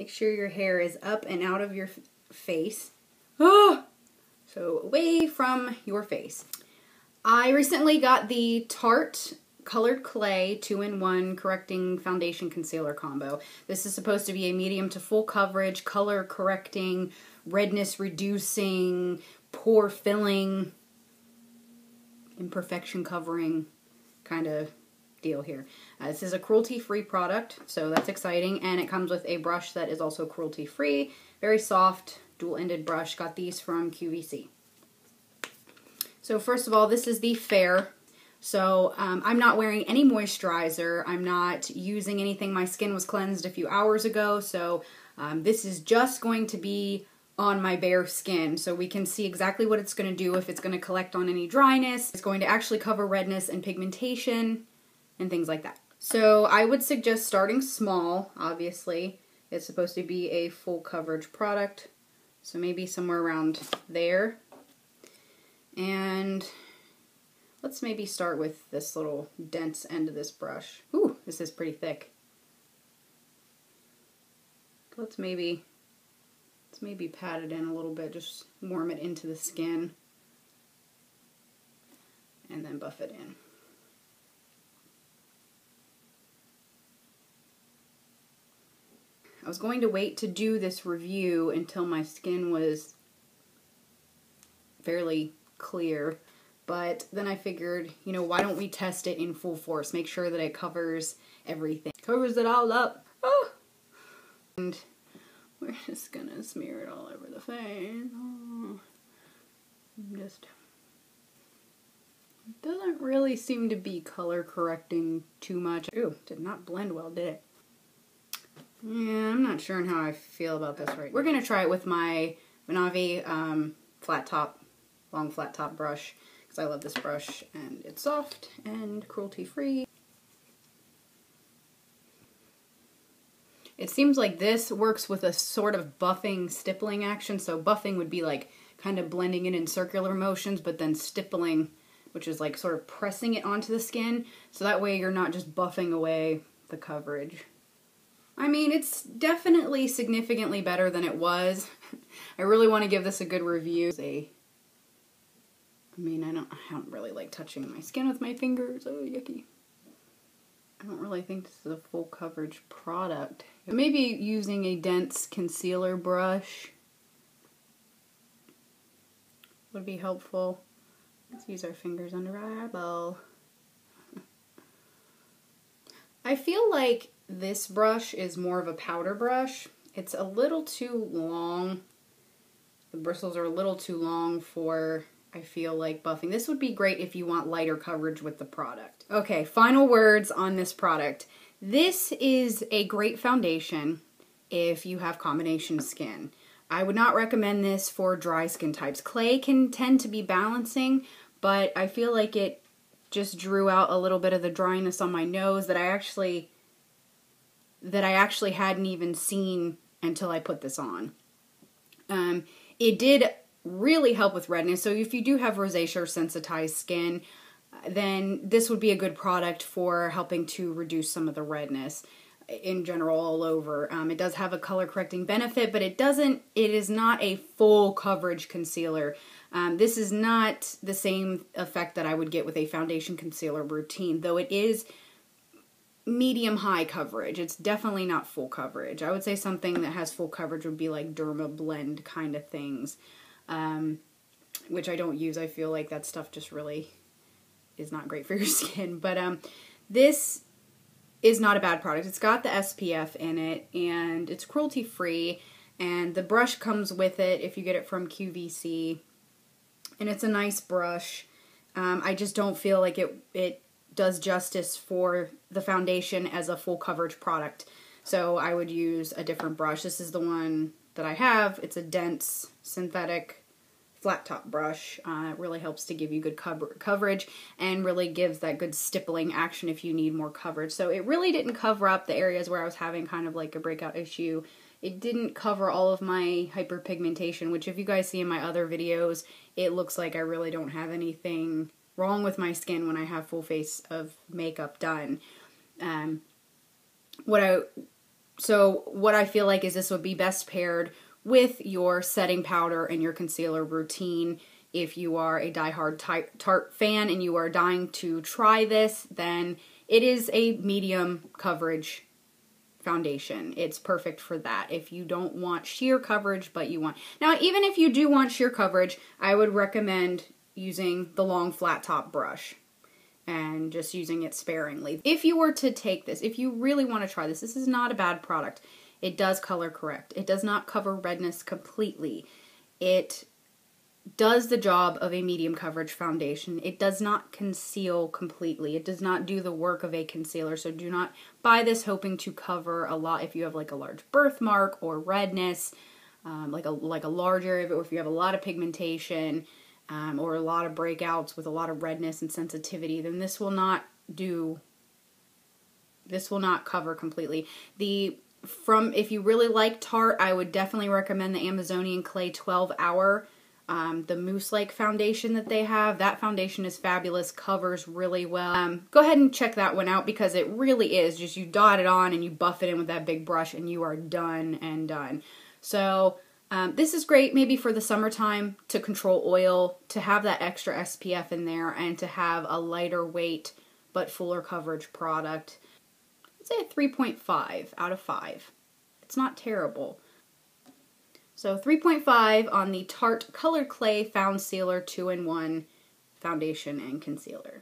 Make sure your hair is up and out of your face. Oh! So away from your face. I recently got the Tarte Colored Clay 2-in-1 Correcting Foundation Concealer Combo. This is supposed to be a medium to full coverage, color correcting, redness reducing, pore filling, imperfection covering kind of deal here. This is a cruelty-free product, so that's exciting, and it comes with a brush that is also cruelty-free. Very soft, dual-ended brush. Got these from QVC. So first of all, this is the Fair. So I'm not wearing any moisturizer. I'm not using anything. My skin was cleansed a few hours ago, so this is just going to be on my bare skin, so we can see exactly what it's going to do, if it's going to collect on any dryness. It's going to actually cover redness and pigmentation and things like that. So I would suggest starting small, obviously. It's supposed to be a full coverage product, so maybe somewhere around there. And let's maybe start with this little dense end of this brush. Ooh, this is pretty thick. Let's maybe pat it in a little bit, just warm it into the skin, and then buff it in. I was going to wait to do this review until my skin was fairly clear, but then I figured, you know, why don't we test it in full force, make sure that it covers everything. Covers it all up. Oh! And we're just gonna smear it all over the face. Oh. Just, it doesn't really seem to be color correcting too much. Ooh, did not blend well, did it? Yeah, I'm not sure on how I feel about this right now. We're gonna try it with my Vanavi long flat top brush, because I love this brush, and it's soft and cruelty-free. It seems like this works with a sort of buffing, stippling action. So buffing would be like kind of blending it in circular motions, but then stippling, which is like sort of pressing it onto the skin. So that way you're not just buffing away the coverage. I mean, it's definitely significantly better than it was. I really want to give this a good review. I don't really like touching my skin with my fingers. Oh, yucky. I don't really think this is a full coverage product. Maybe using a dense concealer brush would be helpful. Let's use our fingers under our eyeball. I feel like this brush is more of a powder brush. It's a little too long. The bristles are a little too long for, I feel like, buffing. This would be great if you want lighter coverage with the product. Okay, final words on this product. This is a great foundation if you have combination skin. I would not recommend this for dry skin types. Clay can tend to be balancing, but I feel like it just drew out a little bit of the dryness on my nose that I actually hadn't even seen until I put this on. It did really help with redness, so if you do have rosacea or sensitized skin, then this would be a good product for helping to reduce some of the redness in general all over. It does have a color correcting benefit, but it is not a full coverage concealer. This is not the same effect that I would get with a foundation concealer routine, though it is medium-high coverage. It's definitely not full coverage. I would say something that has full coverage would be like Derma Blend kind of things, which I don't use. I feel like that stuff just really is not great for your skin. But this is not a bad product. It's got the SPF in it, and it's cruelty-free, and the brush comes with it if you get it from QVC, and it's a nice brush. I just don't feel like it does justice for the foundation as a full coverage product. So I would use a different brush. This is the one that I have. It's a dense synthetic flat top brush. It really helps to give you good coverage and really gives that good stippling action if you need more coverage. So it really didn't cover up the areas where I was having kind of like a breakout issue. It didn't cover all of my hyperpigmentation, which if you guys see in my other videos, it looks like I really don't have anything wrong with my skin when I have full face of makeup done. What I So what I feel like is this would be best paired with your setting powder and your concealer routine. If you are a diehard Tarte fan and you are dying to try this, then it is a medium coverage foundation. It's perfect for that. If you don't want sheer coverage, but you want... Now, even if you do want sheer coverage, I would recommend using the long flat top brush and just using it sparingly. If you were to take this, if you really want to try this, this is not a bad product. It does color correct. It does not cover redness completely. It does the job of a medium coverage foundation. It does not conceal completely. It does not do the work of a concealer, so do not buy this hoping to cover a lot if you have like a large birthmark or redness, like a large area, or if you have a lot of pigmentation, or a lot of breakouts with a lot of redness and sensitivity, then this will not cover completely. If you really like Tarte, I would definitely recommend the Amazonian Clay 12 Hour, the mousse-like foundation that they have. That foundation is fabulous, covers really well. Go ahead and check that one out because it really is just you dot it on and you buff it in with that big brush and you are done and done. So this is great maybe for the summertime to control oil, to have that extra SPF in there, and to have a lighter weight but fuller coverage product. I'd say a 3.5 out of 5. It's not terrible. So 3.5 on the Tarte Colored Clay Foundcealer 2-in-1 foundation and concealer.